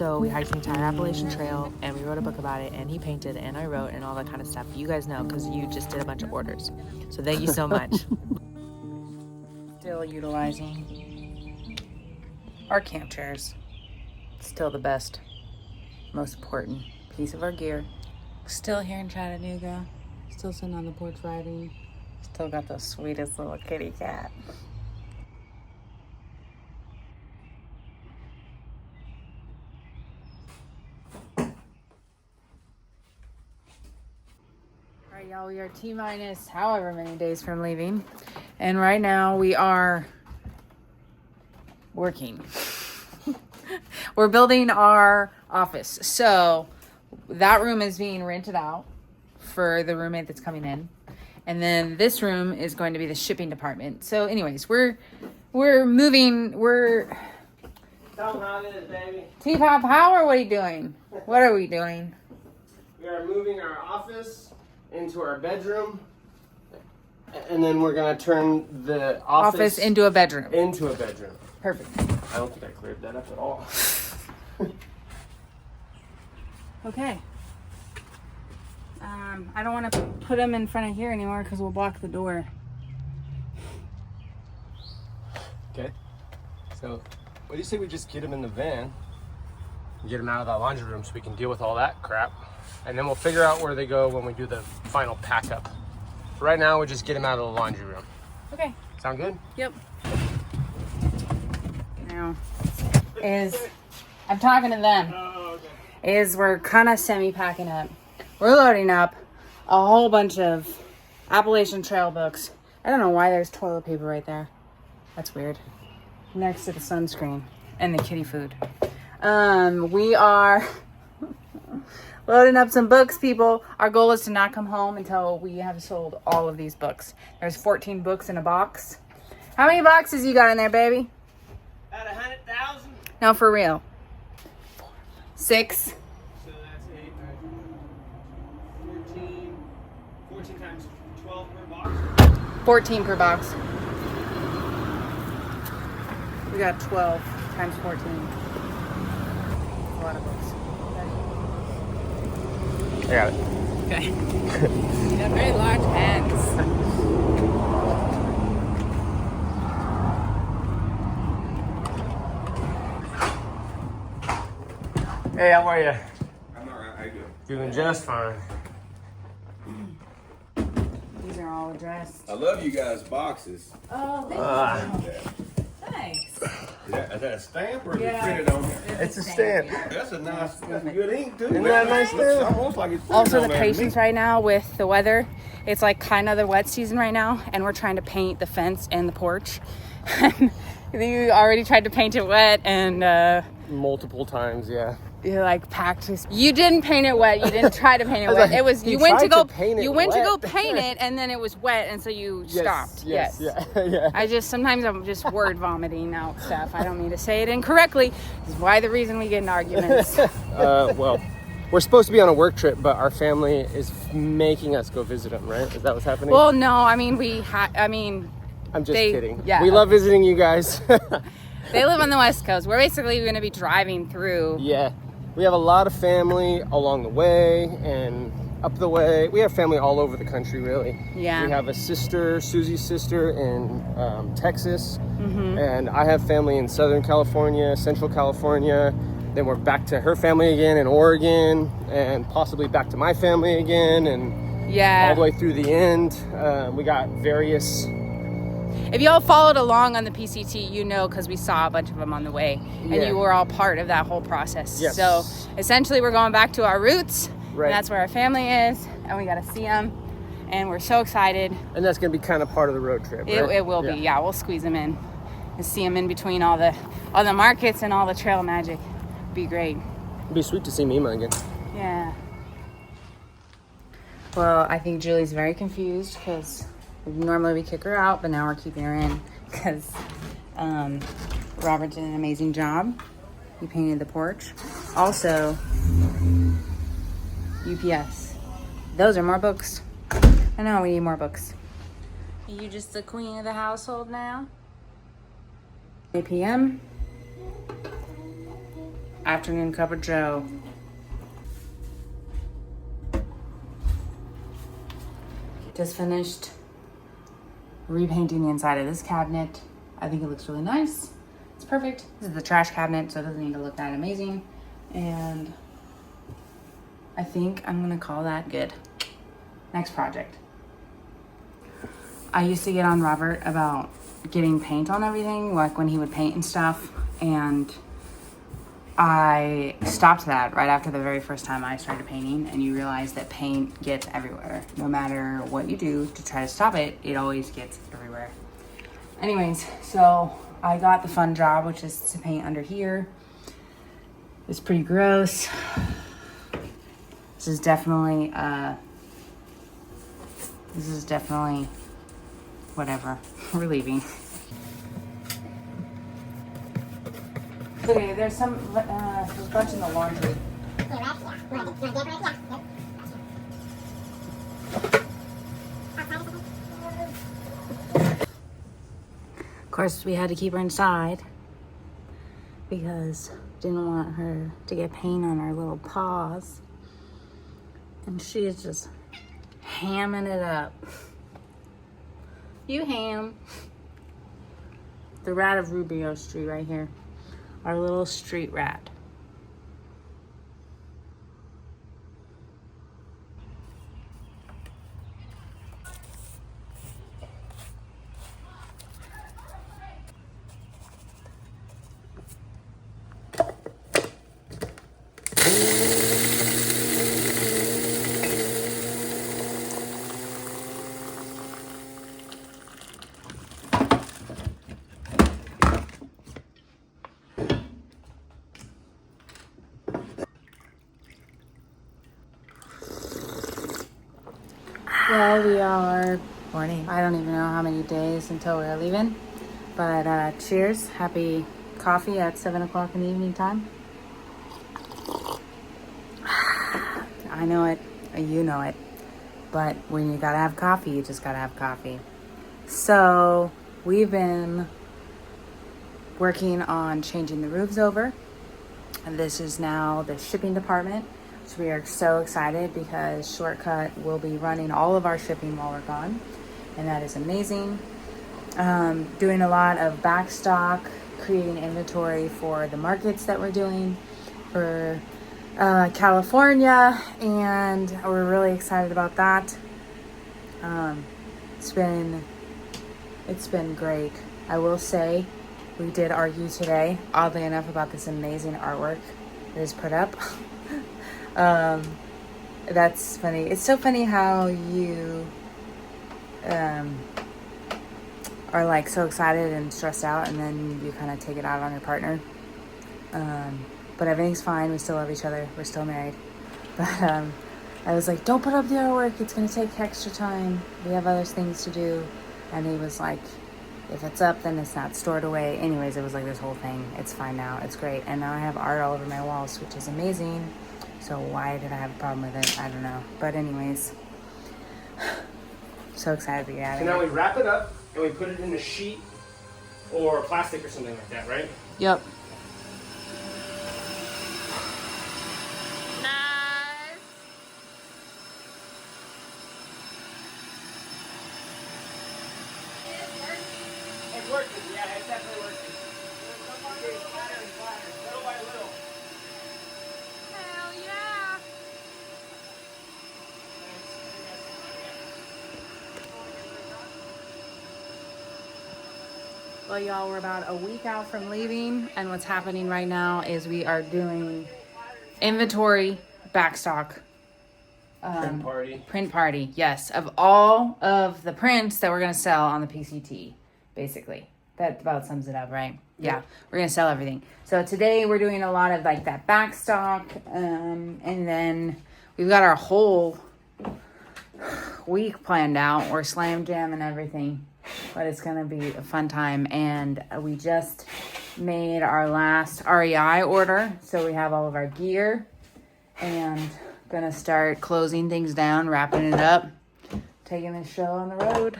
So we hiked the entire Appalachian Trail, and we wrote a book about it, and he painted, and I wrote, and all that kind of stuff. You guys know, because you just did a bunch of orders. So thank you so much. Still utilizing our camp chairs. Still the best, most important piece of our gear. Still here in Chattanooga. Still sitting on the porch writing. Still got the sweetest little kitty cat. Alright, y'all, we are T-minus however many days from leaving. And right now we are working. We're building our office. So that room is being rented out for the roommate that's coming in. And then this room is going to be the shipping department. So anyways, we're moving, Tell them how it is, baby. T-Pop, how are we doing? What are we doing? We are moving our office into our bedroom. And then we're going to turn the office into a bedroom. Perfect. I don't think I cleared that up at all. Okay. I don't want to put them in front of here anymore because we'll block the door. Okay. So, what do you say we just get them in the van, get them out of that laundry room so we can deal with all that crap, and then we'll figure out where they go when we do the final pack up. Right now, we just get them out of the laundry room. Okay. Sound good? Yep. Now, I'm talking to them. Oh, okay. We're kind of semi-packing up. We're loading up a whole bunch of Appalachian Trail books. I don't know why there's toilet paper right there. That's weird. Next to the sunscreen and the kitty food. We are loading up some books, people. Our goal is to not come home until we have sold all of these books. There's 14 books in a box. How many boxes you got in there, baby? At 100,000? No, for real. 6. So that's 8, 14. 14 times 12 per box? 14 per box. We got 12 times 14. A lot of books. I got it. Okay. You have very large hands. Hey, how are you? I'm alright, how you doing? Doing just fine. These are all addressed. I love you guys' boxes. Oh, thank you. Thanks. Is that a stamp or is Yeah. it printed on there? It's a stamp. That's a nice, that's good ink too. Isn't that nice Looks too? almost like it's printed Also, on the there to patience me. right now with the weather, it's like kind of the wet season right now, and we're trying to paint the fence and the porch. You already tried to paint it wet, and Multiple times, yeah. you like packed. You didn't paint it wet. You didn't try to paint it I was wet. like, It was he you went to tried go to paint it you went to go wet. paint it, and then it was wet, and so you stopped. Yes. Yeah. Yeah. Sometimes I'm just word vomiting out stuff. I don't mean to say it incorrectly. This is why the reason we get in arguments. Well, we're supposed to be on a work trip, but our family is making us go visit them, right? Is that what's happening? Well, no, I mean I'm just kidding. yeah. We love visiting you guys. they live on the West Coast. We're basically going to be driving through. Yeah. We have a lot of family along the way and up the way. We have family all over the country, really. Yeah. We have a sister, Susie's sister, in Texas. Mm-hmm. And I have family in Southern California, Central California. Then we're back to her family again in Oregon, and possibly back to my family again, and Yeah. all the way through the end. We got various... If y'all followed along on the PCT, you know, because we saw a bunch of them on the way, and Yeah. you were all part of that whole process. Yes. So essentially, we're going back to our roots, Right. and that's where our family is, and we got to see them, and we're so excited. And that's going to be kind of part of the road trip, right? It will be, yeah. We'll squeeze them in and see them in between all the markets and all the trail magic. Be great. It'd be sweet to see Mima again. Yeah. Well, I think Julie's very confused because normally we kick her out, but now we're keeping her in because Robert did an amazing job. He painted the porch. Also, UPS. Those are more books. I know, we need more books. Are you just the queen of the household now? 8 p.m. afternoon cup of joe. Just finished repainting the inside of this cabinet. I think it looks really nice. It's perfect. This is the trash cabinet, so it doesn't need to look that amazing. And I think I'm gonna call that good. Next project. I used to get on Robert about getting paint on everything, like when he would paint and stuff, and I stopped that right after the very first time I started painting, and you realize that paint gets everywhere. No matter what you do to try to stop it, it always gets everywhere. Anyways, so I got the fun job, which is to paint under here. It's pretty gross. This is definitely whatever. We're leaving. Okay, there's a bunch in the laundry. Of course, we had to keep her inside because didn't want her to get paint on her little paws. And she is just hamming it up. You ham. The rat of Rubio Street right here. Our little street rat. Well, we are morning. I don't even know how many days until we're leaving. But cheers. Happy coffee at 7 o'clock in the evening time. I know it. You know it. But when you gotta have coffee, you just gotta have coffee. So we've been working on changing the roofs over. And this is now the shipping department. So we are so excited because Shortcut will be running all of our shipping while we're gone. And that is amazing. Doing a lot of back stock, creating inventory for the markets that we're doing for California. And we're really excited about that. It's been great. I will say we did argue today, oddly enough, about this amazing artwork that is put up. That's funny. It's so funny how you are like so excited and stressed out, and then you kind of take it out on your partner. But everything's fine. We still love each other. We're still married. But I was like, don't put up the artwork. It's gonna take extra time. We have other things to do. And he was like, if it's up, then it's not stored away. Anyways, it was like this whole thing. It's fine now. It's great. And now I have art all over my walls, which is amazing. So why did I have a problem with it? I don't know. But anyways, so excited to get out of So here. now we wrap it up and we put it in a sheet or plastic or something like that, right? Yep. It's working. Yeah, it's definitely working. It's flatter and flatter, little by little. Hell yeah. Well, y'all, we're about a week out from leaving, and what's happening right now is we are doing inventory backstock. Print party, yes, of all of the prints that we're gonna sell on the PCT, basically. That about sums it up, right? Yeah, we're gonna sell everything. So today we're doing a lot of like that backstock, and then we've got our whole week planned out. We're slam jamming everything, but it's gonna be a fun time. And we just made our last REI order, so we have all of our gear, and gonna start closing things down, wrapping it up, taking the show on the road.